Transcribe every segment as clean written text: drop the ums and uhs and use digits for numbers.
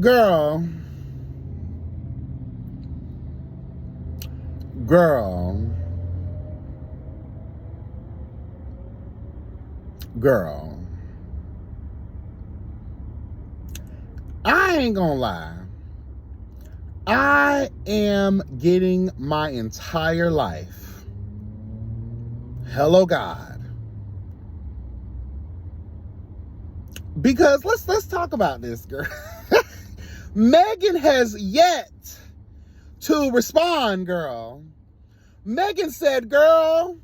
Girl. Girl. Girl. I ain't gonna lie. I am getting my entire life. Hello, God. Because let's talk about this, girl. Megan has yet to respond, girl. Megan said, girl,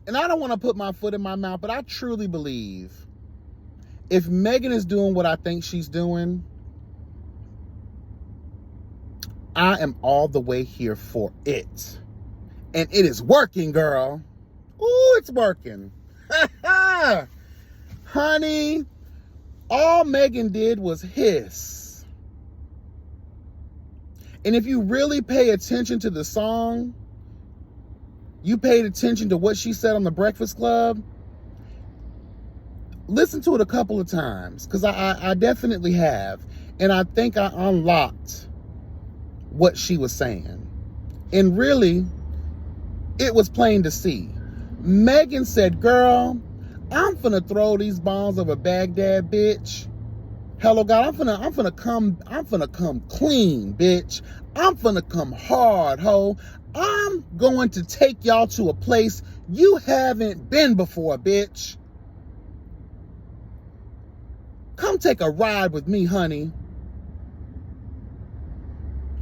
and I don't want to put my foot in my mouth, but I truly believe if Megan is doing what I think she's doing, I am all the way here for it. And it is working, girl. Ooh, it's working. Honey, all Megan did was hiss. And if you really pay attention to the song, you paid attention to what she said on the Breakfast Club, listen to it a couple of times, because I definitely have. And I think I unlocked what she was saying. And really, it was plain to see. Megan said, girl, I'm finna throw these bombs over Baghdad, bitch. Hello, God, I'm finna come clean, bitch. I'm finna come hard, ho. I'm going to take y'all to a place you haven't been before, bitch. Come take a ride with me, honey.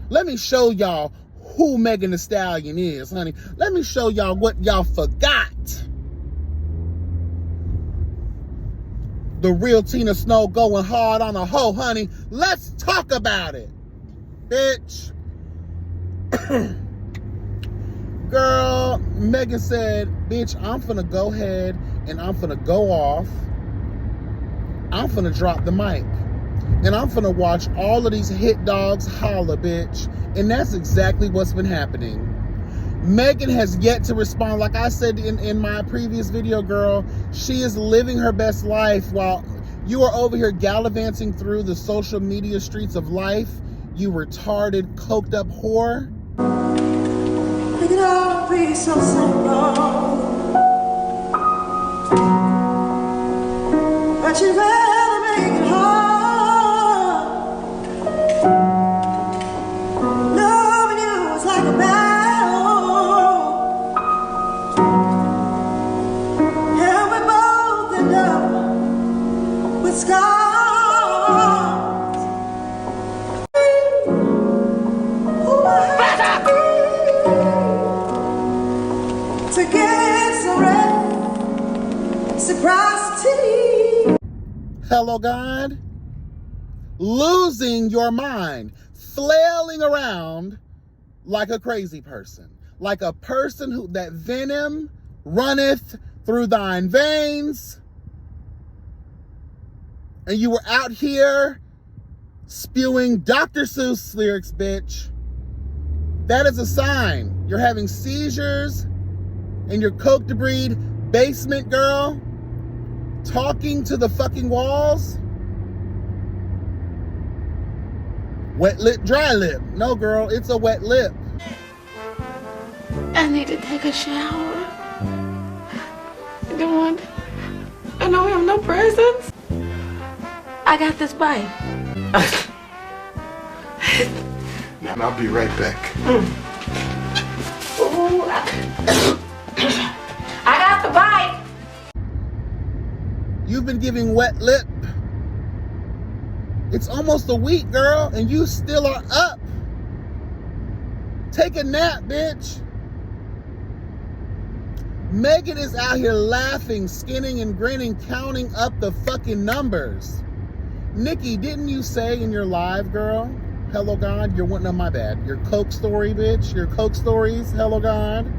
Let me show y'all who Megan Thee Stallion is, honey. Let me show y'all what y'all forgot. The real Tina Snow going hard on a hoe, honey. Let's talk about it, bitch. Girl, Megan said, bitch, I'm finna go ahead and I'm finna go off. I'm finna drop the mic. And I'm finna watch all of these hit dogs holler, bitch. And that's exactly what's been happening. Megan has yet to respond. Like I said in my previous video, girl, she is living her best life while you are over here gallivanting through the social media streets of life, you retarded, coked up whore. It could all be so simple, but you'd rather make it hard. Loving you was like a battle, and we both end up with scars. To get reciprocity. Hello, God. Losing your mind, flailing around like a crazy person, like a person who that venom runneth through thine veins, and you were out here spewing Dr. Seuss lyrics, bitch. That is a sign you're having seizures in your coke debris basement, girl, talking to the fucking walls. Wet lip, dry lip. No, girl, it's a wet lip. I need to take a shower. God, I know we have no presents. I got this bike. And I'll be right back. Ooh, I got the bike. You've been giving wet lip. It's almost a week, girl, and you still are up. Take a nap, bitch. Megan is out here laughing, skinning, and grinning, counting up the fucking numbers. Nicki, didn't you say in your live, girl? Hello, God, you're wanting, no, my bad. Your Coke story, bitch. Your Coke stories, hello, God.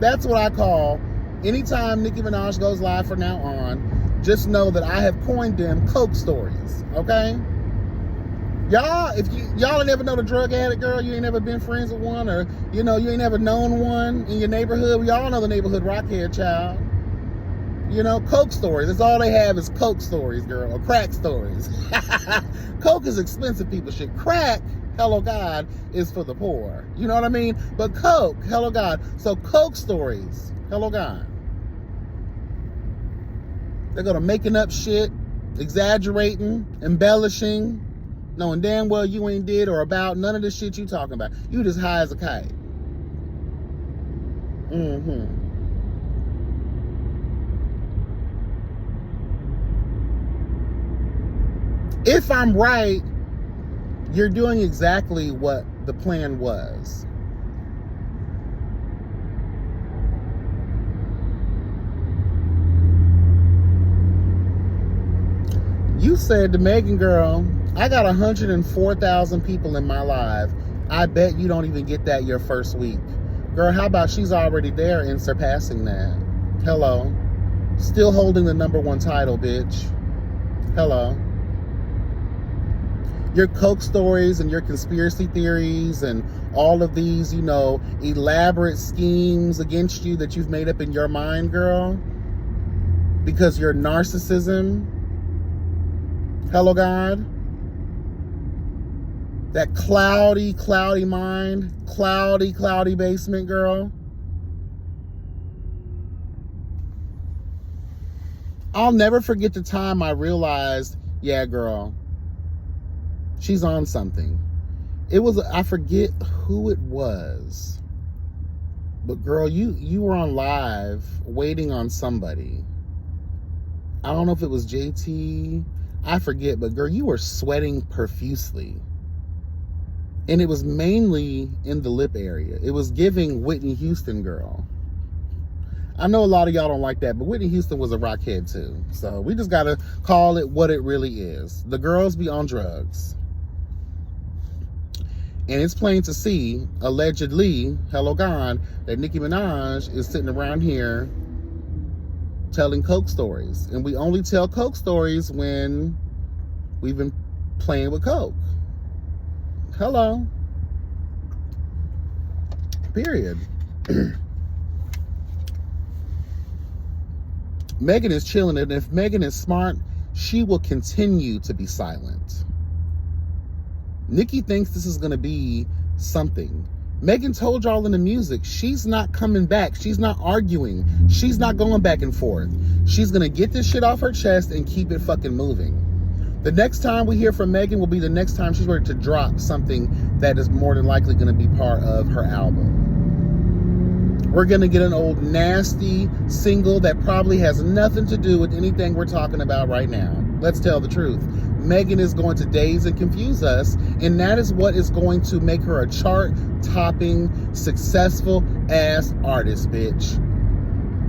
That's what I call, anytime Nicki Minaj goes live from now on, just know that I have coined them Coke stories, okay? Y'all, if y'all ain't never know the drug addict, girl, you ain't never been friends with one, or, you know, you ain't never known one in your neighborhood. We all know the neighborhood rockhead child. You know, Coke stories. That's all they have is Coke stories, girl, or crack stories. Coke is expensive people shit. Crack, hello God, is for the poor. You know what I mean? But Coke, hello God. So Coke stories, hello God. They're gonna making up shit, exaggerating, embellishing, knowing damn well you ain't did or about none of the shit you talking about. You just high as a kite. If I'm right, you're doing exactly what the plan was. You said to Megan, girl, I got 104,000 people in my live. I bet you don't even get that your first week. Girl, how about she's already there and surpassing that? Hello. Still holding the #1 title, bitch. Hello. Your Coke stories and your conspiracy theories and all of these, you know, elaborate schemes against you that you've made up in your mind, girl, because your narcissism, hello God, that cloudy mind, cloudy basement, girl. I'll never forget the time I realized, yeah, girl, she's on something. It was, I forget who it was, but girl, you were on live waiting on somebody. I don't know if it was JT, I forget, but girl, you were sweating profusely. And it was mainly in the lip area. It was giving Whitney Houston, girl. I know a lot of y'all don't like that, but Whitney Houston was a rockhead too. So we just gotta call it what it really is. The girls be on drugs. And it's plain to see, allegedly, hello God, that Nicki Minaj is sitting around here telling Coke stories. And we only tell Coke stories when we've been playing with Coke. Hello. Period. Megan is chilling, and if Megan is smart, she will continue to be silent. Nicki thinks this is going to be something. Megan told y'all in the music, she's not coming back. She's not arguing. She's not going back and forth. She's going to get this shit off her chest and keep it fucking moving. The next time we hear from Megan will be the next time she's ready to drop something that is more than likely going to be part of her album. We're going to get an old nasty single that probably has nothing to do with anything we're talking about right now. Let's tell the truth. Megan is going to daze and confuse us, and that is what is going to make her a chart-topping, successful-ass artist, bitch.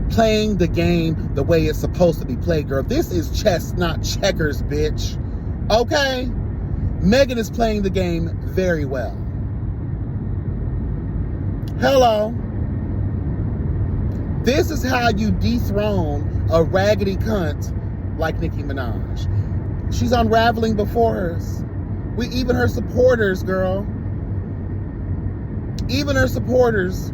Playing the game the way it's supposed to be played, girl. This is chess, not checkers, bitch. Okay? Megan is playing the game very well. Hello. This is how you dethrone a raggedy cunt like Nicki Minaj. She's unraveling before us. Even her supporters, girl. Even her supporters.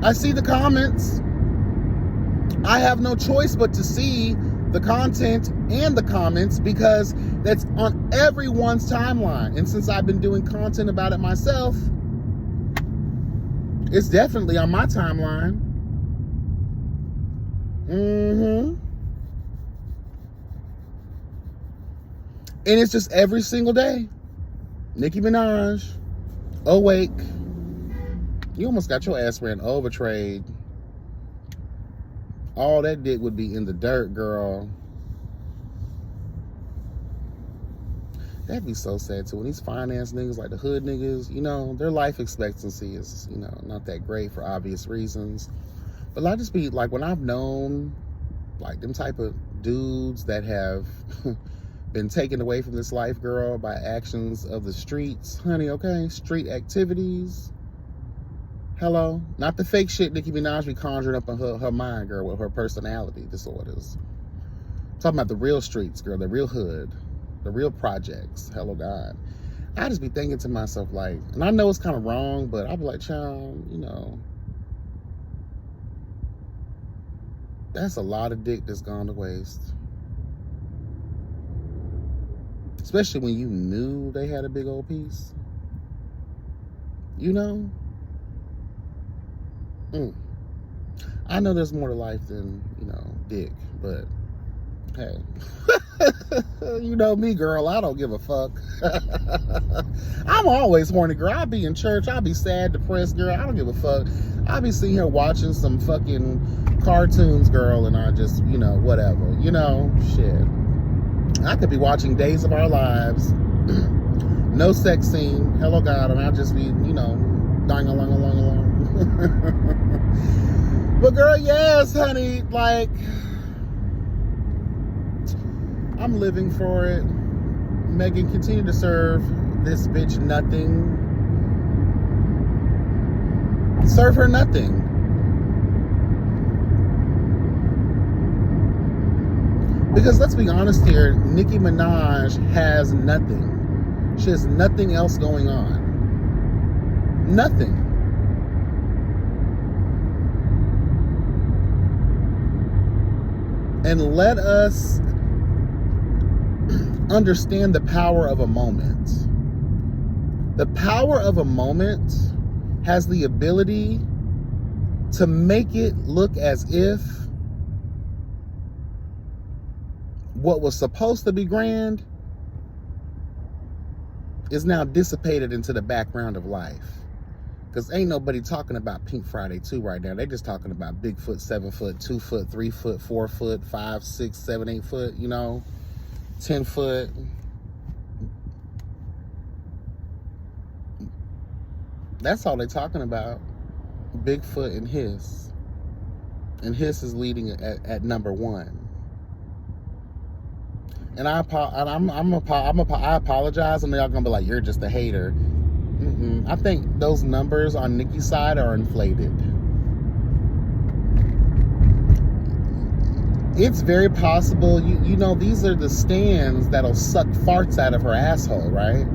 I see the comments. I have no choice but to see the content and the comments because that's on everyone's timeline. And since I've been doing content about it myself, it's definitely on my timeline. And it's just every single day. Nicki Minaj, awake. You almost got your ass ran over, trade. All that dick would be in the dirt, girl. That'd be so sad too. When these finance niggas, like the hood niggas, you know, their life expectancy is, you know, not that great for obvious reasons. But I just be like, when I've known like them type of dudes that have been taken away from this life, girl, by actions of the streets, honey, okay? Street activities. Hello? Not the fake shit Nicki Minaj be conjuring up in her mind, girl, with her personality disorders. I'm talking about the real streets, girl, the real hood, the real projects. Hello, God. I just be thinking to myself, like, and I know it's kind of wrong, but I be like, child, you know, That's a lot of dick that's gone to waste. Especially when you knew they had a big old piece. You know? I know there's more to life than, dick, but hey. You know me, girl, I don't give a fuck. I'm always horny, girl. I'll be in church, I'll be sad, depressed, girl. I don't give a fuck. I'll be sitting here watching some fucking cartoons, girl, and I just, whatever. Shit. I could be watching Days of Our Lives. No sex scene. Hello, God, and I'll just be, dying along. But girl, yes, honey, like, I'm living for it. Megan, continue to serve this bitch nothing. Serve her nothing. Because let's be honest here, Nicki Minaj has nothing. She has nothing else going on. Nothing. And let us understand the power of a moment. The power of a moment has the ability to make it look as if what was supposed to be grand is now dissipated into the background of life. Because ain't nobody talking about Pink Friday 2 right now. They just talking about Bigfoot, 7 foot, 2 foot, 3 foot, 4 foot, 5, 6, 7, 8 foot, 10 foot. That's all they're talking about. Bigfoot and Hiss. And Hiss is leading at number 1. And I apologize, and y'all gonna be like, you're just a hater. I think those numbers on Nicki's side are inflated. It's very possible, these are the stands that'll suck farts out of her asshole, right?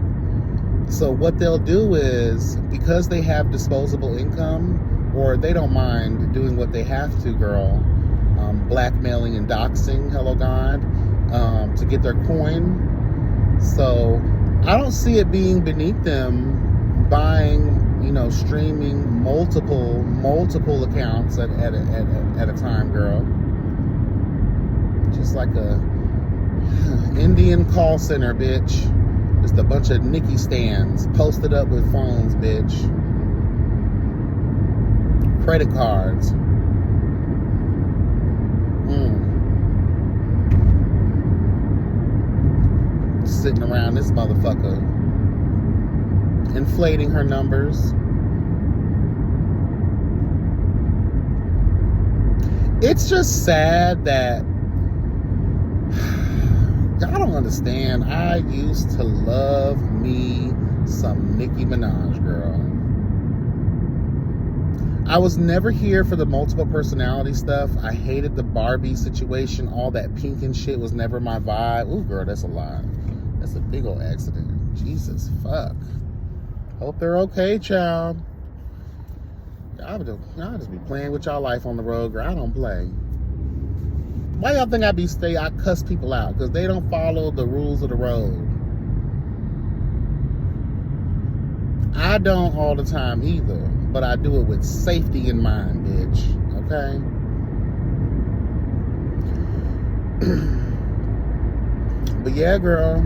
So what they'll do is, because they have disposable income, or they don't mind doing what they have to, girl, blackmailing and doxing, hello God, to get their coin. So I don't see it being beneath them buying, streaming multiple accounts at a time, girl. Just like a Indian call center, bitch. Just a bunch of Nicki stands posted up with phones, bitch. Credit cards. Sitting around this motherfucker, inflating her numbers. It's just sad that I don't understand. I used to love me some Nicki Minaj, girl. I was never here for the multiple personality stuff. I hated the Barbie situation. All that pink and shit was never my vibe. Ooh, girl, that's a lot. That's a big old accident. Jesus, fuck. Hope they're okay, child. Y'all just be playing with y'all life on the road, girl. I don't play. Why y'all think I cuss people out? Because they don't follow the rules of the road. I don't all the time either, but I do it with safety in mind, bitch. Okay? But yeah, girl.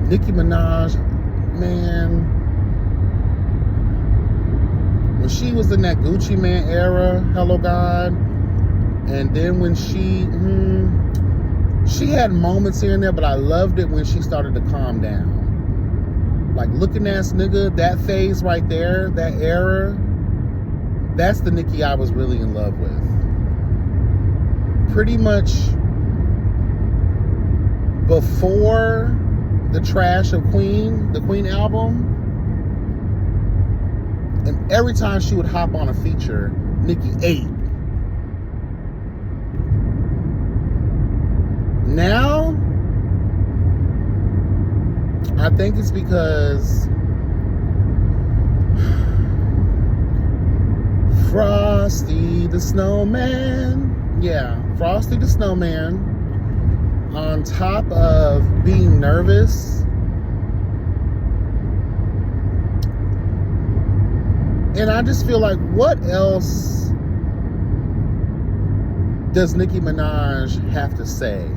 Nicki Minaj, man, when she was in that Gucci Man era, hello God, and then when she had moments here and there, but I loved it when she started to calm down. Like, looking ass nigga, that phase right there, that era, that's the Nicki I was really in love with. Pretty much before the trash of Queen, the Queen album, and every time she would hop on a feature, Nicki ate. Now, I think it's because Frosty the Snowman. Yeah, Frosty the Snowman. On top of being nervous. And I just feel like, what else does Nicki Minaj have to say?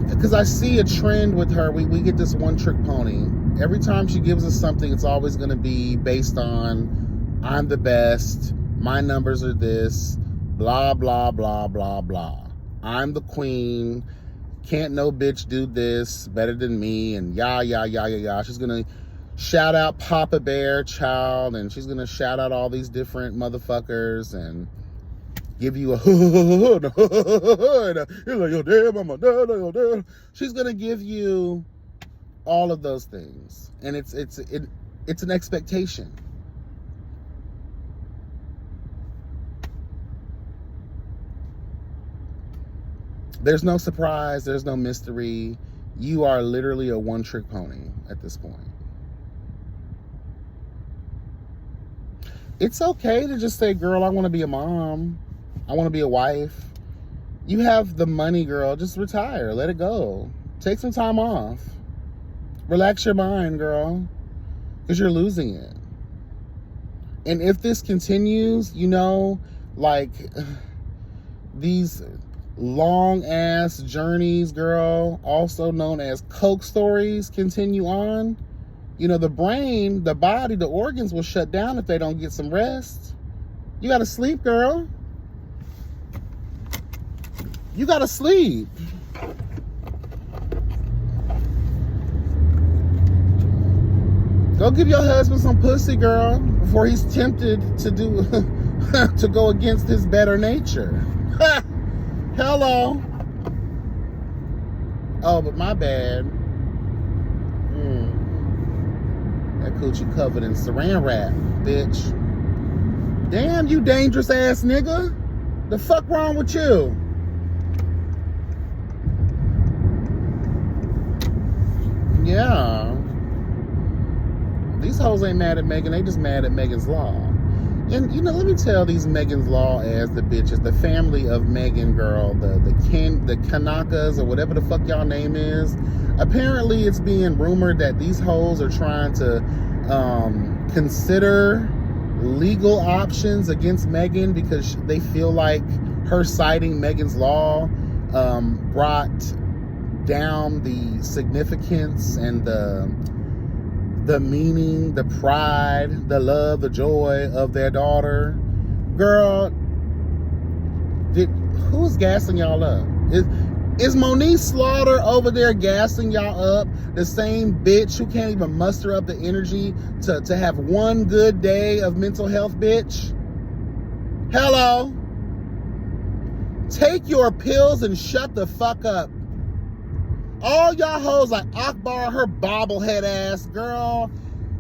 Because I see a trend with her. We get this one trick pony. Every time she gives us something, it's always going to be based on, I'm the best, my numbers are this, blah, blah, blah, blah, blah. I'm the queen, can't no bitch do this better than me, and yah. She's going to shout out Papa Bear Child, and she's going to shout out all these different motherfuckers, and give you a you're like, yo, damn, I'm a yo, damn. She's gonna give you all of those things, and it's an expectation. There's no surprise, there's no mystery. You are literally a one-trick pony at this point. It's okay to just say, girl, I want to be a mom. I want to be a wife. You have the money, girl. Just retire. Let it go. Take some time off. Relax your mind, girl. Because you're losing it. And if this continues, you know, like these long-ass journeys, girl, also known as Coke stories, continue on, you know, the brain, the body, the organs will shut down if they don't get some rest. You got to sleep, girl. You gotta sleep. Go give your husband some pussy, girl, before he's tempted to do to go against his better nature. Hello. Oh, but my bad. That coochie covered in saran wrap, bitch. Damn, you dangerous ass nigga. The fuck wrong with you? Yeah. These hoes ain't mad at Megan, they just mad at Megan's Law. And, you know, let me tell these Megan's Law as the bitches, the family of Megan, girl, the Kanakas, or whatever the fuck y'all name is. Apparently, it's being rumored that these hoes are trying to consider legal options against Megan because they feel like her citing Megan's Law brought down the significance and the meaning, the pride, the love, the joy of their daughter. Girl, who's gassing y'all up? Is Monique Slaughter over there gassing y'all up? The same bitch who can't even muster up the energy to have one good day of mental health, bitch? Hello? Take your pills and shut the fuck up. All y'all hoes like Akbar, her bobblehead ass, girl.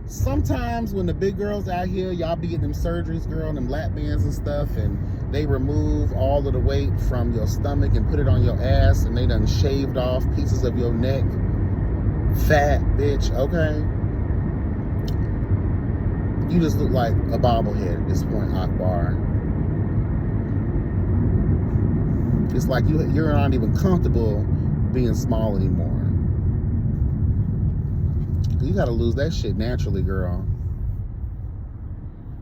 Sometimes when the big girls out here, y'all be getting them surgeries, girl, them lap bands and stuff, and they remove all of the weight from your stomach and put it on your ass, and they done shaved off pieces of your neck. Fat bitch, okay? You just look like a bobblehead at this point, Akbar. It's like you're not even comfortable being small anymore. You gotta lose that shit naturally, girl.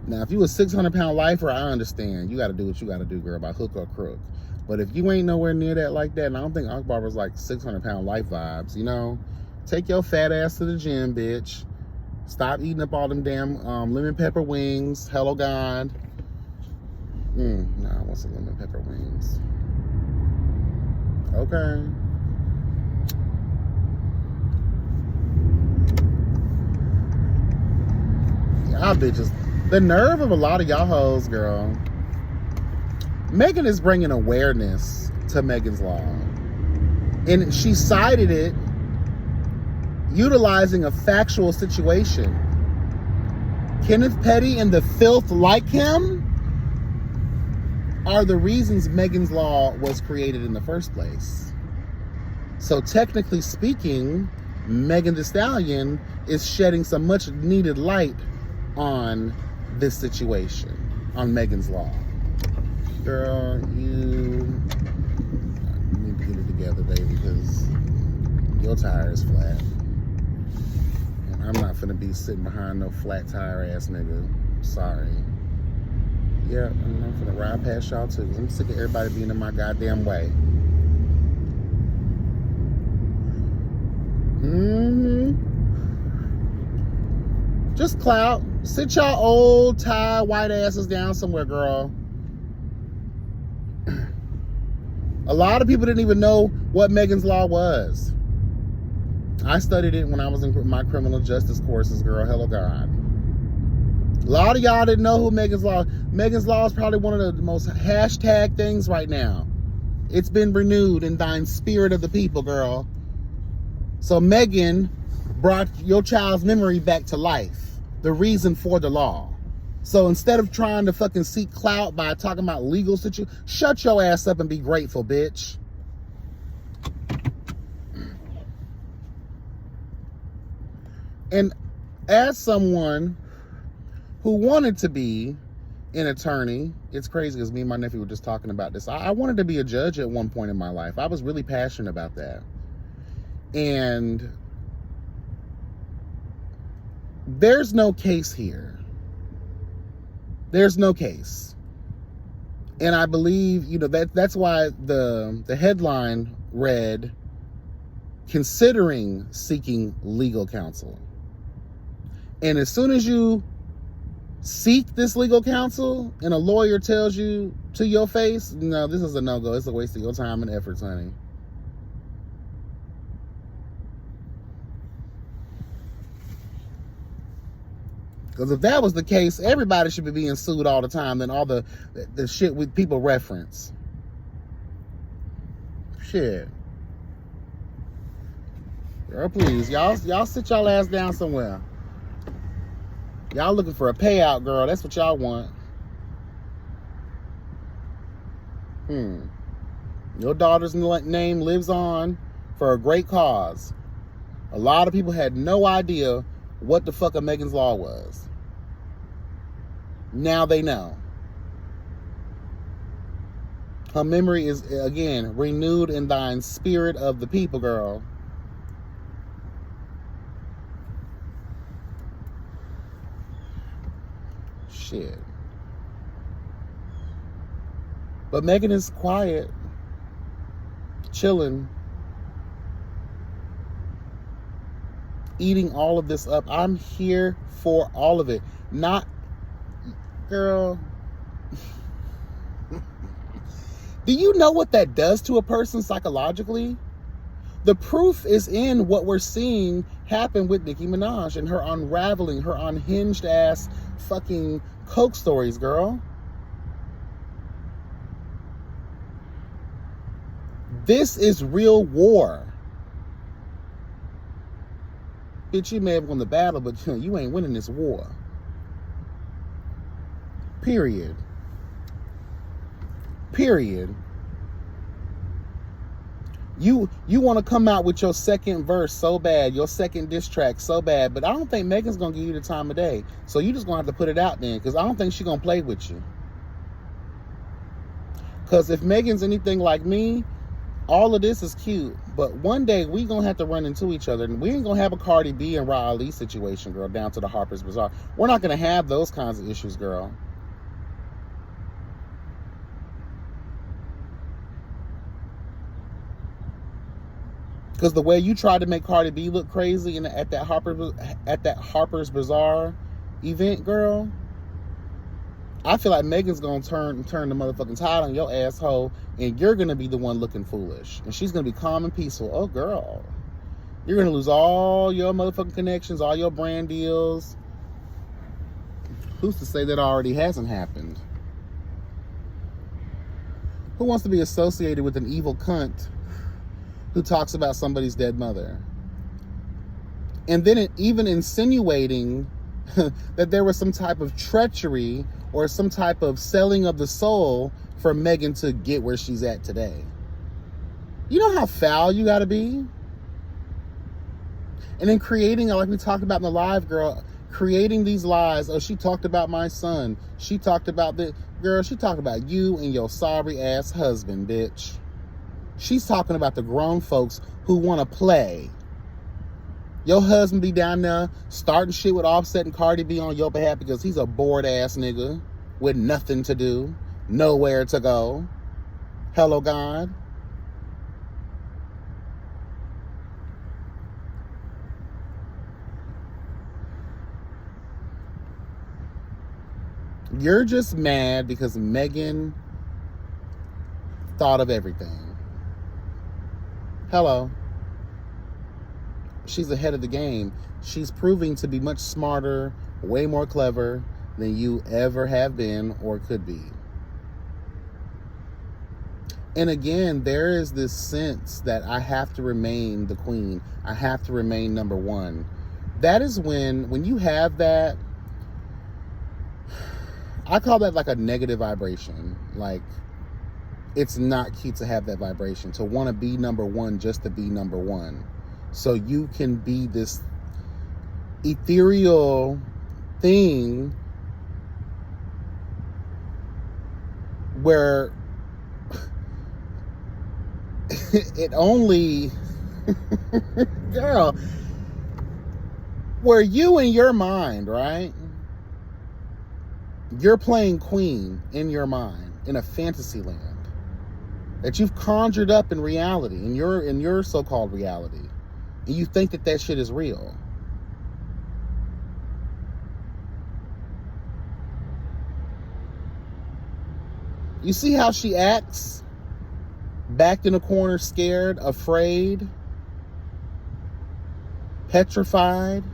Now, if you a 600-pound lifer, I understand. You gotta do what you gotta do, girl, by hook or crook. But if you ain't nowhere near that like that, and I don't think Akbar was like 600-pound life vibes, you know? Take your fat ass to the gym, bitch. Stop eating up all them damn lemon pepper wings. Hello, God. Nah, I want some lemon pepper wings. Okay. Y'all bitches. The nerve of a lot of y'all hoes, girl. Megan is bringing awareness to Megan's Law. And she cited it utilizing a factual situation. Kenneth Petty and the filth like him are the reasons Megan's Law was created in the first place. So technically speaking, Megan Thee Stallion is shedding some much needed light on this situation on Megan's Law. Girl, you need to get it together, baby, because your tire is flat. And I'm not finna be sitting behind no flat tire ass nigga. Sorry. Yeah, and I'm finna ride past y'all too, because I'm sick of everybody being in my goddamn way. Just clout. Sit y'all old, tired, white asses down somewhere, girl. A lot of people didn't even know what Megan's Law was. I studied it when I was in my criminal justice courses, girl. Hello, God. A lot of y'all didn't know who Megan's Law. Megan's Law is probably one of the most hashtag things right now. It's been renewed in thine spirit of the people, girl. So Megan brought your child's memory back to life. The reason for the law. So instead of trying to fucking seek clout by talking about legal situations, shut your ass up and be grateful, bitch. And as someone who wanted to be an attorney, it's crazy because me and my nephew were just talking about this. I wanted to be a judge at one point in my life. I was really passionate about that. And there's no case here. There's no case. And I believe, that's why the headline read, considering seeking legal counsel. And as soon as you seek this legal counsel and a lawyer tells you to your face, no, this is a no-go. It's a waste of your time and efforts, honey. Because if that was the case, everybody should be being sued all the time, then all the shit with people reference. Shit. Girl, please. Y'all sit y'all ass down somewhere. Y'all looking for a payout, girl. That's what y'all want. Your daughter's name lives on for a great cause. A lot of people had no idea what the fuck a Megan's Law was. Now they know. Her memory is, again, renewed in thine spirit of the people, girl. Shit. But Megan is quiet, chilling, eating all of this up. I'm here for all of it. Not, girl. Do you know what that does to a person psychologically? The proof is in what we're seeing happen with Nicki Minaj and her unraveling, her unhinged ass fucking coke stories, girl. This is real war. Bitch, you may have won the battle, but you ain't winning this war. Period. Period. You want to come out with your second verse so bad, your second diss track so bad, but I don't think Megan's going to give you the time of day. So you just going to have to put it out then, because I don't think she's going to play with you. Because if Megan's anything like me, all of this is cute, but one day we going to have to run into each other, and we ain't going to have a Cardi B and Ra Ali situation, girl, down to the Harper's Bazaar. We're not going to have those kinds of issues, girl. Because the way you tried to make Cardi B look crazy at that Harper's Bazaar event, girl, I feel like Megan's gonna turn the motherfucking tide on your asshole, and you're gonna be the one looking foolish, and she's gonna be calm and peaceful. Oh, girl, you're gonna lose all your motherfucking connections, all your brand deals. Who's to say that already hasn't happened? Who wants to be associated with an evil cunt who talks about somebody's dead mother? And then even insinuating that there was some type of treachery or some type of selling of the soul for Megan to get where she's at today. You know how foul you gotta be? And then creating, like we talked about in the live, girl, creating these lies. Oh, she talked about my son. She talked about the girl. She talked about you and your sorry ass husband, bitch. She's talking about the grown folks who want to play. Your husband be down there starting shit with Offset and Cardi B on your behalf because he's a bored ass nigga with nothing to do, nowhere to go. Hello, God. You're just mad because Megan thought of everything. Hello. She's ahead of the game. She's proving to be much smarter, way more clever than you ever have been or could be. And again, there is this sense that I have to remain the queen. I have to remain number one. That is when you have that, I call that like a negative vibration. Like, it's not cute to have that vibration, to want to be number one just to be number one. So you can be this ethereal thing where it only, girl, where you in your mind, right? You're playing queen in your mind, in a fantasy land that you've conjured up in reality, in your so-called reality. And you think that that shit is real. You see how she acts? Backed in a corner, scared, afraid, petrified.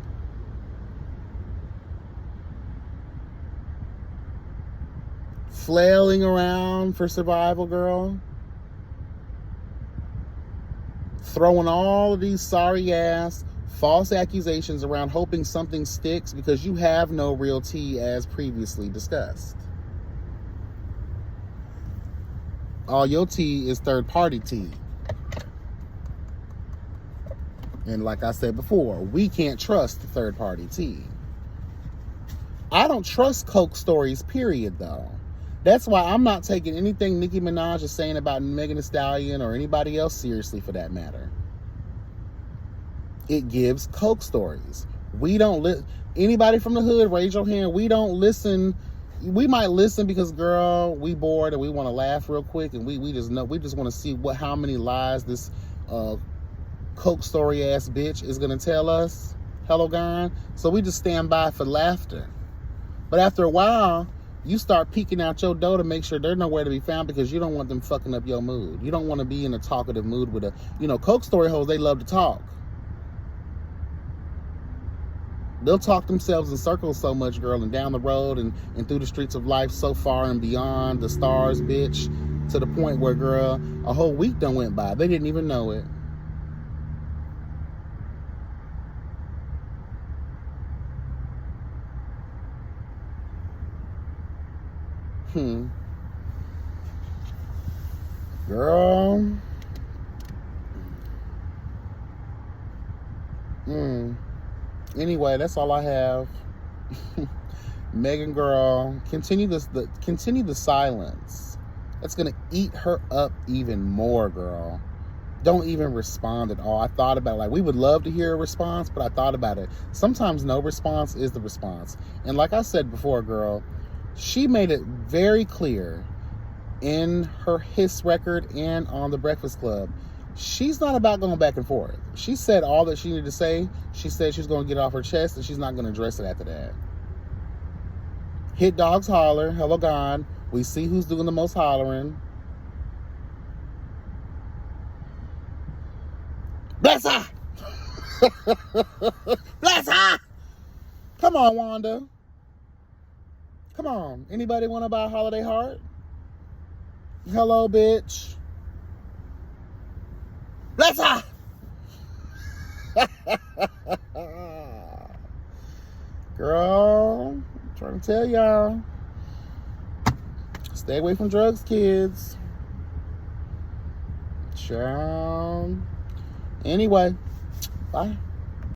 Flailing around for survival, girl. Throwing all of these sorry ass false accusations around, hoping something sticks because you have no real tea as previously discussed. All your tea is third party tea. And like I said before, we can't trust the third party tea. I don't trust Coke stories, period, though. That's why I'm not taking anything Nicki Minaj is saying about Megan Thee Stallion or anybody else seriously, for that matter. It gives Coke stories. We don't anybody from the hood, raise your hand. We don't listen. We might listen because, girl, we bored and we want to laugh real quick, and we just want to see how many lies this Coke story ass bitch is gonna tell us. Hello, God. So we just stand by for laughter. But after a while, you start peeking out your dough to make sure they're nowhere to be found because you don't want them fucking up your mood. You don't want to be in a talkative mood with Coke story hoes, they love to talk. They'll talk themselves in circles so much, girl, and down the road and through the streets of life so far and beyond the stars, bitch, to the point where, girl, a whole week done went by. They didn't even know it. Girl. Anyway, that's all I have. Megan, girl, continue the silence. That's gonna eat her up even more, girl. Don't even respond at all. I thought about it. Like, we would love to hear a response, but I thought about it. Sometimes no response is the response. And like I said before, girl, she made it very clear in her Hiss record and on The Breakfast Club. She's not about going back and forth. She said all that she needed to say. She said she's going to get off her chest, and she's not going to address it after that. Hit dogs holler. Hello, God. We see who's doing the most hollering. Bless her! Bless her! Come on, Wanda. Come on. Anybody want to buy Holiday Heart? Hello, bitch. Bless her! Girl, I'm trying to tell y'all. Stay away from drugs, kids. Ciao. Anyway, bye.